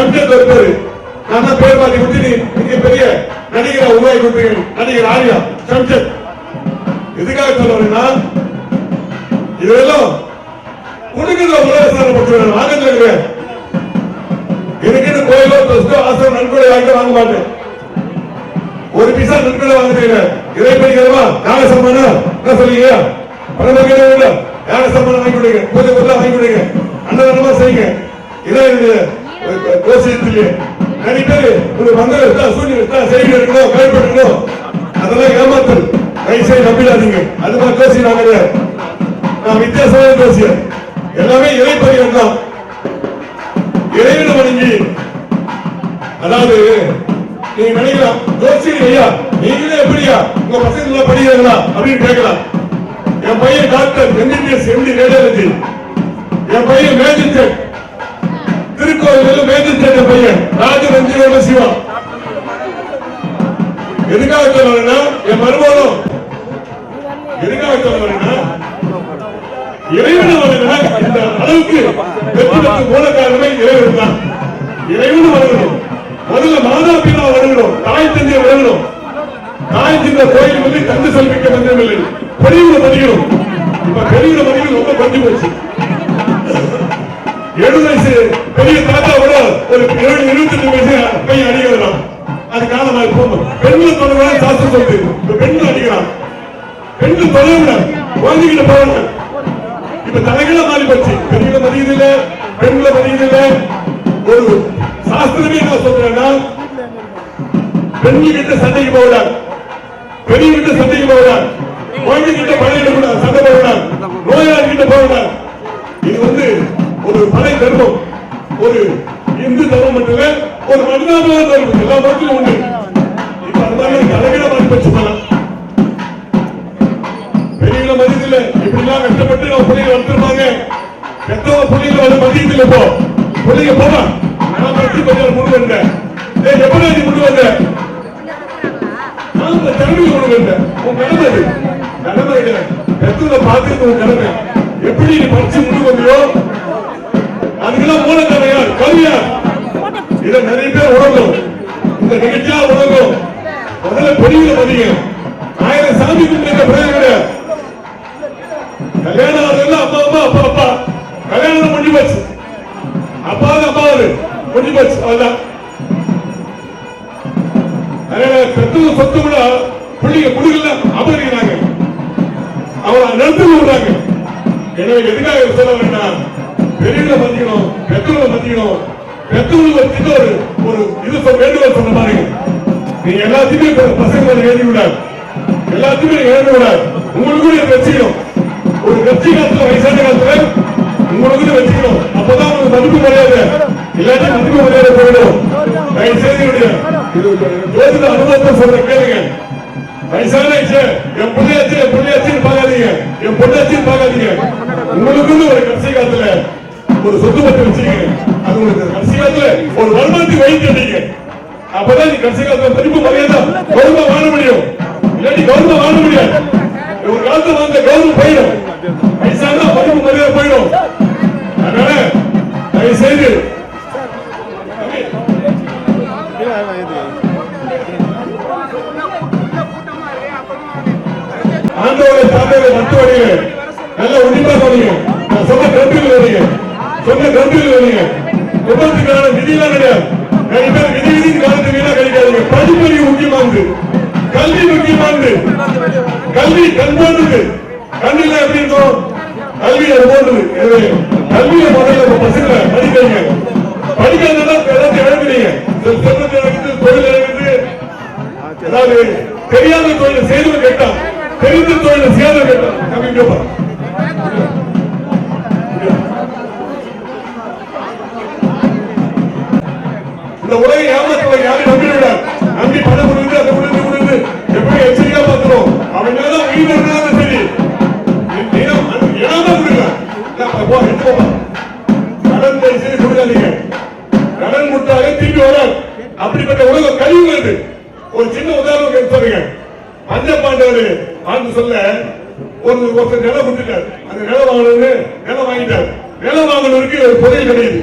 சம்ஜத் இருப்பாரு. நான் தான் பேர் மாத்தி கொடுத்து நீங்க பெரிய நடிகரை உருவாக்கி கொடுத்தீங்க. நடிகர் ஆர்யா சம்ஜத். எதுக்காக சொல்றேன்னா இதெல்லாம் கொடுக்கிற உலகசாரம் பற்றி வாங்க. எனக்கு கோயிலோ ஆசிரம் நன்கொடை வாங்க மாட்டேன். ஒரு பீசா நன்கொடை வாங்குறீங்க. இதை படிக்கிறவா யாக சம்மானம் என்ன சொல்லுங்க? பணம் யாக சம்மானம் வாங்கி கொடுங்க. பூஜை பொருளா வாங்கி கொடுங்க. அன்னதானமா செய்யுங்க. இதான் என்னுடைய கோஷத்திலே நிறைய பேர் ஒரு மந்திரம் இருக்கா, சூழ்நிலை இருக்கா, செய்தி இருக்கணும், பயன்படுத்தணும். அதெல்லாம் ஏமாத்தல். வயசை நம்பிடாதீங்க. அது மாதிரி கோஷி நான் கிடையாது. நான் வித்தியாசமான கோஷிய. எல்லாமே இறைப்பதிகம் தான். இறைவனை வணங்கி, அதாவது நீங்க நினைக்கலாம் ஜோசி ஐயா நீங்களே எப்படியா உங்க பசங்க படிக்கிறாங்களா அப்படின்னு கேட்கலாம். என் பையன் டாக்டர் எம்பிபிஎஸ் எம்டி ரேடியாலஜி, என் பையன் மேஜிஸ்ட்ரேட் திருக்கோவில் மேஜிஸ்ட்ரேட் பையன் ராஜரஞ்சீவ சிவா. எதுக்காக சொல்றேன்னா என் மருமகனும் எதுக்காக சொல்றேன்னா இறைவனை வணங்கினா இந்த அளவுக்கு வெற்றிக்கு மூல காரணமே இறைவன் தான். இறைவனை வணங்கணும். முதல்ல மாதா பிதா வணங்கணும். தாய் தந்தையை வணங்கணும். தாய் தந்தை கோயில் வந்து கந்து செல்விக்க மந்திரமில்லை. பெரியவரை மதிக்கணும். இப்ப பெரியவரை மதிக்கணும் ரொம்ப குறைஞ்சு போச்சு. 7 வயசு பெரிய தாத்தா கூட ஒரு 28 வயசு பையன் அடிக்கிறான். அது காலமாக போகணும். பெண்கள் தொடர்பான சாஸ்திரம் சொல்லுது. இப்ப பெண்கள் அடிக்கிறான். பெண்கள் தொடர்பு குழந்தைகிட்ட போகணும். இப்ப தலைகளை மாறி போச்சு. பெண்களை மதியதில்லை, பெண்களை மதியதில்லை. ஒரு சாஸ்திரமே என்ன சொல்றேன்னா பெண்கிட்ட சண்டைக்கு போகிறார், பெரியகிட்ட சண்டைக்கு போகிறார், குழந்தைகிட்ட பழையிடக்கூடாது, சண்டை போகிறார், நோயாளி கிட்ட போகிறார். இது வந்து ஒரு படை தர்மம். ஒரு இந்து தர்மம் மட்டும் இல்ல, ஒரு மனிதாபிமான தர்மம் எல்லா மதத்திலும் உண்டு. இப்ப அது மாதிரி தலைகளை மாறி போச்சு. பெரியவங்களை மதியதில்லை. இப்படி எல்லாம் கஷ்டப்பட்டு நம்ம பிள்ளைங்க வளர்த்துருப்பாங்க. பெற்றவங்க பிள்ளைங்களை வந்து மதியதில்லை. இப்போ பிள்ளைங்க போவா நான் பற்றி கொஞ்சம் முன் வந்தேன். எப்படி நீ முன் வந்த? நான் திறமை கொண்டு வந்தேன். உன் கடமை அது கடமை பெற்றவங்களை பார்த்துட்டு உன் கடமை. எப்படி நீ படிச்சு முன் வந்தியோ அதுக்கெல்லாம் மூல கதையார் கவியார். இதை நிறைய பேர் உணர்ந்தோம். இந்த நிகழ்ச்சியா உணர்ந்தோம். முதல்ல பெரியவங்களை மதிங்க. 1000 சாமி கும்பிட்டு பிரயோஜனம் கிடையாது. கல்யாணம் ஆகுதுல அப்பா அம்மா அப்பா அப்பா கல்யாணம் முடிஞ்சு போச்சு. அப்பாவது அம்மாவது முடிஞ்சு போச்சு. அவ்வளவுதான். பெற்றவங்க சொத்து கூட பிள்ளைங்க குடுக்கல அபகரிக்கிறாங்க. அவளை நிறுத்தி விடுறாங்க. எனவே எதுக்காக சொல்ல வேண்டாம்? பெரியவங்களை மதிக்கணும், பெற்றவங்களை மதிக்கணும். பெற்றவங்களுக்கு ஒரு இது வேண்டுகோள் சொன்ன பாருங்க. நீங்க எல்லாத்தையுமே பசங்க எழுதி விடாது, எல்லாத்தையுமே எழுதி விடாது. உங்களுக்கு வச்சுக்கணும். ஒரு கட்சி காலத்துல வயசான காலத்துல உங்களுக்கு வச்சுக்கணும். அப்பதான் உங்களுக்கு மதிப்பு மரியாதை. எல்லாத்தையும் மதிப்பு மரியாதை போயிடும். தயவுசெய்து ஜோதிட அனுபவத்தை சொல்ற கேளுங்க. வயசான என் பிள்ளையாச்சு பார்க்காதீங்க, என் பொண்ணாச்சு பார்க்காதீங்க. உங்களுக்கு ஒரு கட்சி காலத்துல ஒரு சொத்து பத்தி வச்சுக்கீங்க. அது உங்களுக்கு கட்சி காலத்துல ஒரு வருமானத்துக்கு வைக்க. அப்பதான் நீ கட்சி காலத்துல மதிப்பு மரியாதை கௌரவம் வாழ முடியும். இல்லாட்டி கௌரவம் வாழ முடியாது. ஒரு காலத்துல வந்த கௌரவம் போயிடும். வயசான மதிப்பு மரியாதை போயிடும். அதனால தயவு செய்து ஆண்டோட தாத்தரை மருத்துவரையில நல்ல உண்மையா சொன்னீங்க. நான் சொன்ன கருத்துகள் வரீங்க, சொன்ன கருத்துகள் வரீங்க. குடும்பத்துக்கான விதியெல்லாம் கிடையாது. நிறைய பேர் விதி காலத்துக்கு வீணா கிடைக்காதுங்க. படிப்பறிவு முக்கியமானது, கல்வி முக்கியமானது. கல்வி கண் போன்றது. கண்ணில் எப்படி இருக்கும்? கல்வி அது போன்றது. கல்வியை முதல்ல பசங்களை படிக்கிறீங்க. படிக்காதா எல்லாத்தையும் இழக்கிறீங்க. செல்வத்தை இழக்குது, தொழில் இழக்குது. அதாவது தெரியாத தொழிலை செய்து கேட்டான், தெரிந்த தொழிலை செய்யாத கேட்டான். அப்படிங்கப்பா இந்த உலகை ஏமாற்ற யாரும் நம்பிவிடாது. நம்பி பணம் கொடுக்குது, அதை கொடுக்குது, எப்படி எச்சரிக்கையா பார்க்கிறோம். அவன் தான் உயிர் இருந்தாலும் சரி ஏனாதான் கொடுக்கலாம். கடன் செய்து கொடுக்காதீங்க. கடன் முட்டாக திரும்பி வராது. அப்படிப்பட்ட உலகம் கழிவுகிறது. ஒரு சின்ன உதாரணம் சொல்லுங்க. பஞ்சபாண்டவர் ஆண்டு சொல்ல ஒருத்தர் நிலம் கொடுத்துட்டார். அந்த நிலம் வாங்கணும்னு நிலம் வாங்கிட்டார். நிலம் வாங்கணுக்கு ஒரு புதையல் கிடையாது.